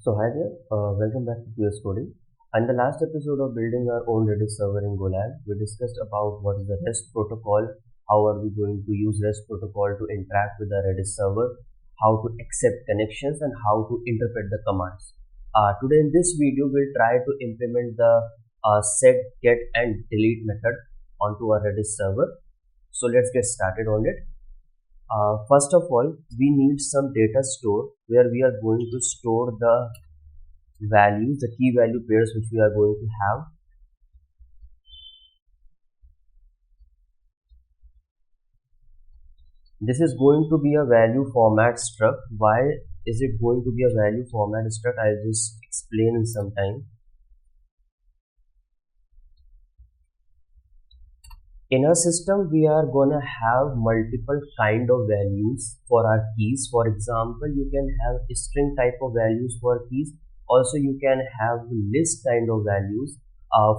So hi there, welcome back to PS Coding. In the last episode of building our own Redis server in Golang, we discussed about what is the REST protocol, how are we going to use REST protocol to interact with the Redis server, how to accept connections and how to interpret the commands. Today in this video, we'll try to implement the set, get and delete method onto our Redis server. So let's get started on it. First of all, we need some data store where we are going to store the values, the key value pairs which we are going to have. This is going to be a value format struct. Why is it going to be a value format struct? I'll just explain in some time. In our system, we are gonna have multiple kind of values for our keys. For example, you can have string type of values for keys. Also, you can have list kind of values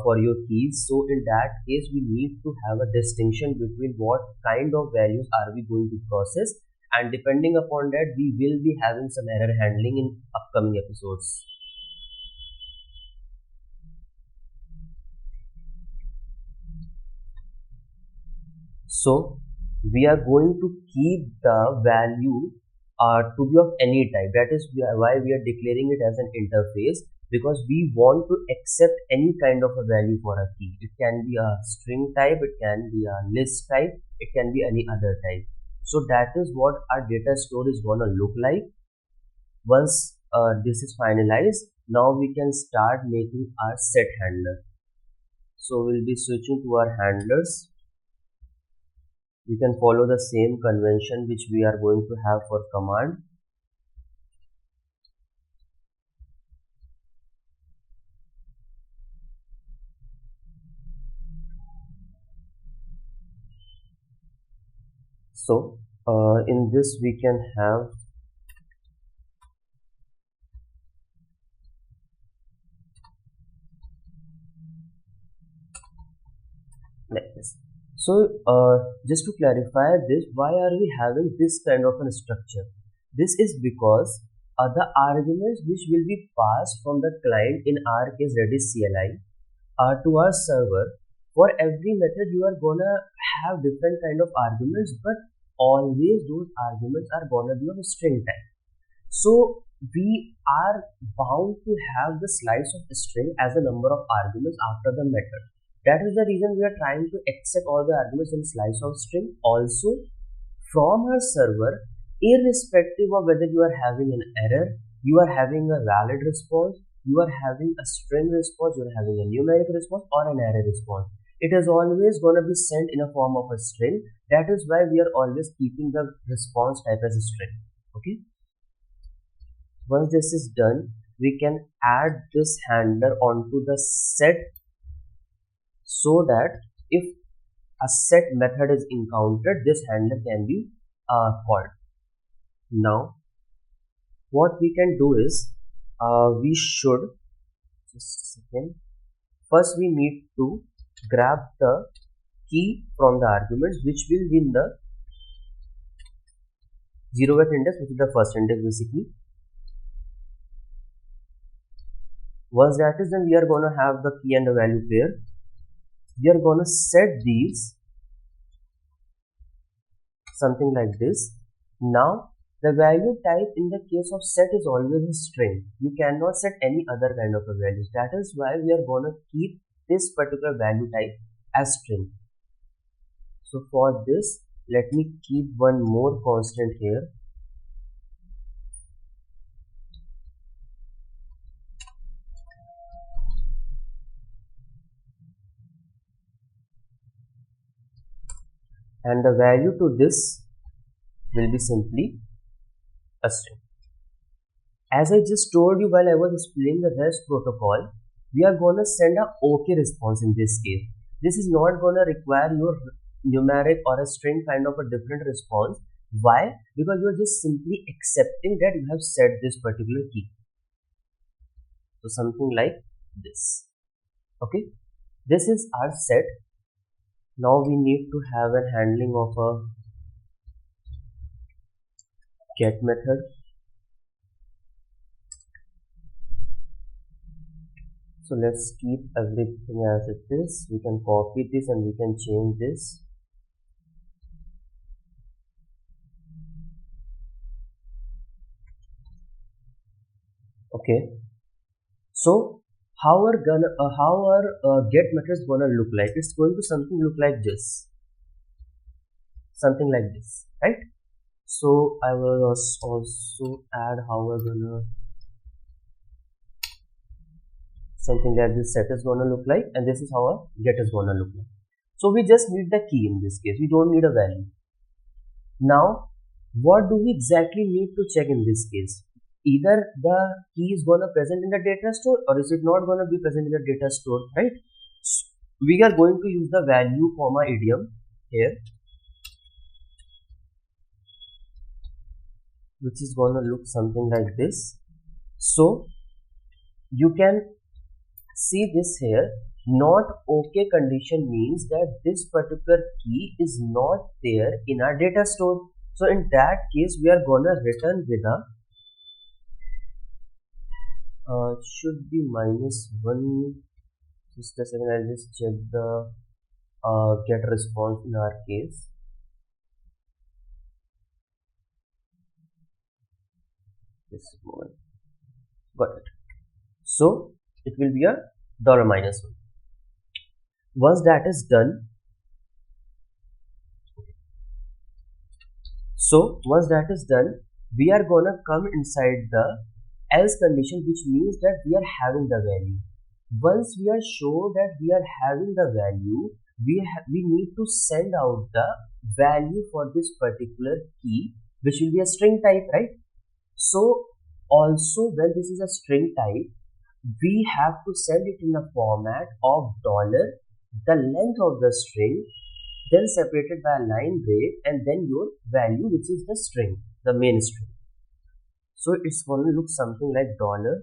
for your keys. So in that case, we need to have a distinction between what kind of values are we going to process, and depending upon that, we will be having some error handling in upcoming episodes. So we are going to keep the value to be of any type. That is why we are declaring it as an interface, because we want to accept any kind of a value for a key. It can be a string type, it can be a list type, it can be any other type. So that is what our data store is gonna look like. Once this is finalized, now we can start making our set handler. So we'll be switching to our handlers. We can follow the same convention which we are going to have for command. So in this we can have like this. So just to clarify this, why are we having this kind of a structure? This is because the arguments which will be passed from the client, in our case Redis CLI, to our server, for every method you are gonna have different kind of arguments, but always those arguments are gonna be of a string type. So we are bound to have the slice of string as a number of arguments after the method. That is the reason we are trying to accept all the arguments in slice of string. Also, from our server, irrespective of whether you are having an error, you are having a valid response, you are having a string response, you are having a numeric response or an array response, it is always going to be sent in a form of a string. That is why we are always keeping the response type as a string. Okay. Once this is done, we can add this handler onto the set, so that if a set method is encountered, this handler can be called. Now what we can do is we should just a second. First we need to grab the key from the arguments which will be in the 0th index, which is the first index basically. Once that is done, we are going to have the key and the value pair. We are going to set these something like this. Now the value type in the case of set is always a string. You cannot set any other kind of a value. That is why we are going to keep this particular value type as string. So for this, let me keep one more constant here. And the value to this will be simply a string. As I just told you while I was explaining the REST protocol, we are going to send a OK response in this case. This is not going to require your numeric or a string kind of a different response. Why? Because you are just simply accepting that you have set this particular key. So something like this. Okay. This is our set. Now we need to have a handling of a get method. So let's keep everything as it is. We can copy this and we can change this. Okay, so how our get method is gonna look like? It's going to something look like this, something like this, right? So I will also add how we're gonna something like this set is gonna look like, and this is how our get is gonna look like. So we just need the key in this case. We don't need a value. Now, what do we exactly need to check in this case? Either the key is gonna present in the data store or is it not gonna be present in the data store, right? So we are going to use the value comma idiom here, which is gonna look something like this. So you can see this here. Not okay condition means that this particular key is not there in our data store. So in that case, we are gonna return with a should be -1. Just a second, I'll just check the get response in our case. This moment, got it. So it will be a $-1. Once that is done, we are gonna come inside the else condition, which means that we are having the value. Once we are sure that we are having the value, we need to send out the value for this particular key, which will be a string type, right? So also when this is a string type, we have to send it in the format of $, the length of the string, then separated by a line break, and then your value, which is the string, the main string. So it's going to look something like $%t/n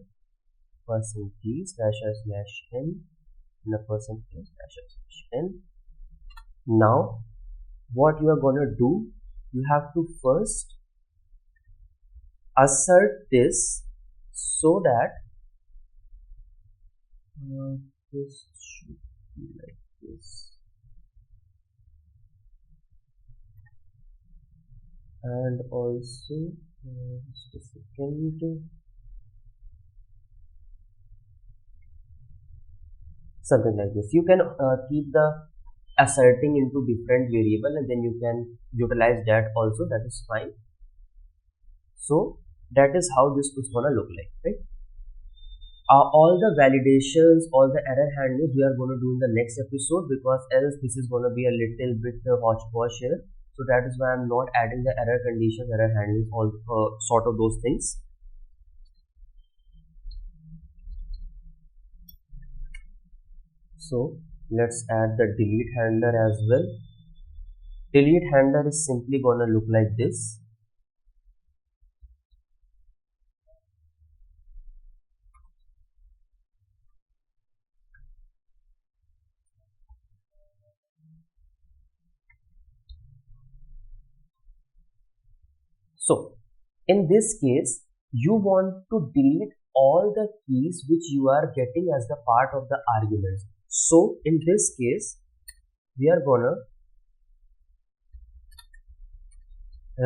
and a %t/n. Now what you are going to do, you have to first assert this so that this should be like this, and also just a second, something like this. You can keep the asserting into different variable and then you can utilize that also, that is fine. So that is how this is gonna look like, right? All the validations, all the error handling we are going to do in the next episode, because else this is going to be a little bit hodgepodge here. So that is why I'm not adding the error conditions, error handling, all sort of those things. So let's add the delete handler as well. Delete handler is simply going to look like this. So in this case, you want to delete all the keys which you are getting as the part of the arguments. So in this case, we are gonna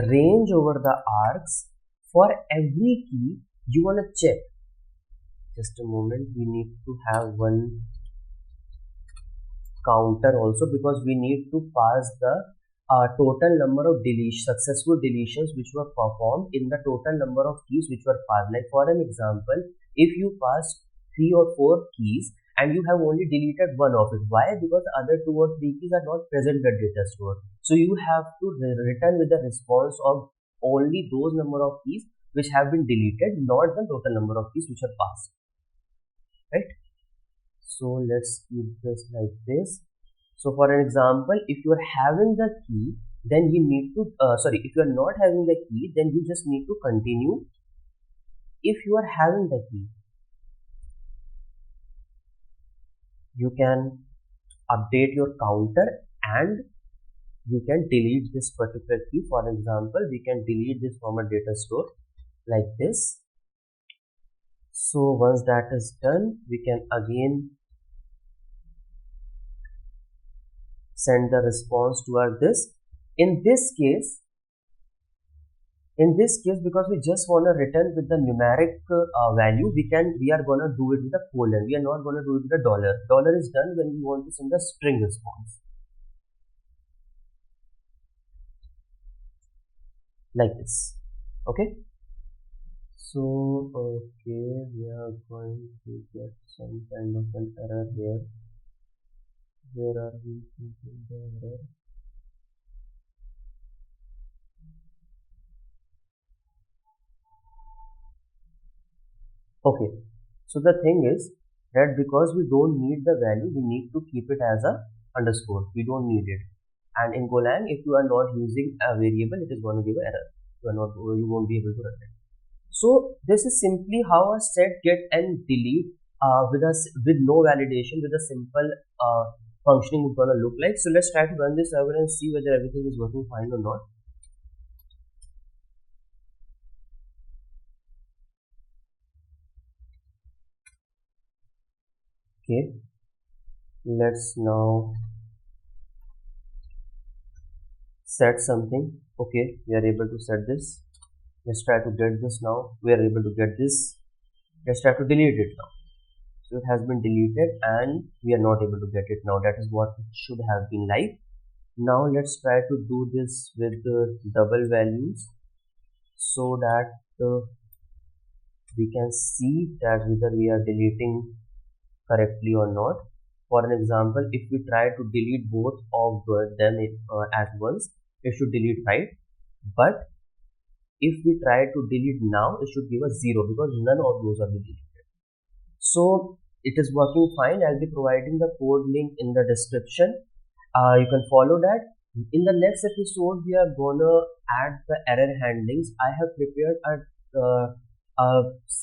range over the args for every key you wanna check. Just a moment, we need to have one counter also, because we need to pass the total number of successful deletions which were performed in the total number of keys which were passed. Like for an example, if you pass 3 or 4 keys and you have only deleted one of it, why? Because the other 2 or 3 keys are not present in the data store. So you have to return with the response of only those number of keys which have been deleted, not the total number of keys which are passed, right? So let's keep this like this. So for an example, if you are having the key, then you need to, if you are not having the key, then you just need to continue. If you are having the key, you can update your counter and you can delete this particular key. For example, we can delete this from a data store like this. So once that is done, we can again send the response to our this. In this case, because we just want to return with the numeric value, we are gonna do it with a colon. We are not gonna do it with a dollar. Dollar is done when we want to send a string response, like this. Okay. So okay, we are going to get some kind of an error here. Where are we getting the error? Okay, so the thing is that because we don't need the value, we need to keep it as a underscore. We don't need it. And in Golang, if you are not using a variable, it is going to give an error. You won't be able to run it. So this is simply how a set get and delete with no validation, with a simple functioning is going to look like. So let's try to run this server and see whether everything is working fine or not. Okay, let's now set something. Okay, we are able to set this. Let's try to get this now. We are able to get this. Let's try to delete it now. So it has been deleted and we are not able to get it now. That is what it should have been like. Now let's try to do this with the double values so that we can see that whether we are deleting correctly or not. For an example, if we try to delete both of them at once, it should delete right. But if we try to delete now, it should give us 0 because none of those are deleted. So it is working fine. I'll be providing the code link in the description. You can follow that. In the next episode, we are gonna add the error handlings. I have prepared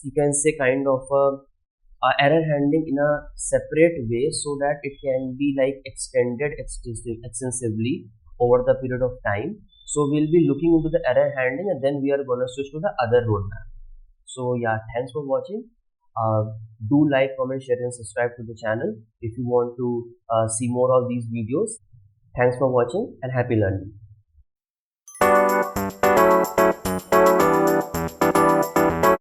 you can say kind of a error handling in a separate way so that it can be like extended extensively over the period of time. So we'll be looking into the error handling and then we are gonna switch to the other roadmap. So yeah, thanks for watching. Do like, comment, share and subscribe to the channel if you want to see more of these videos. Thanks for watching and happy learning.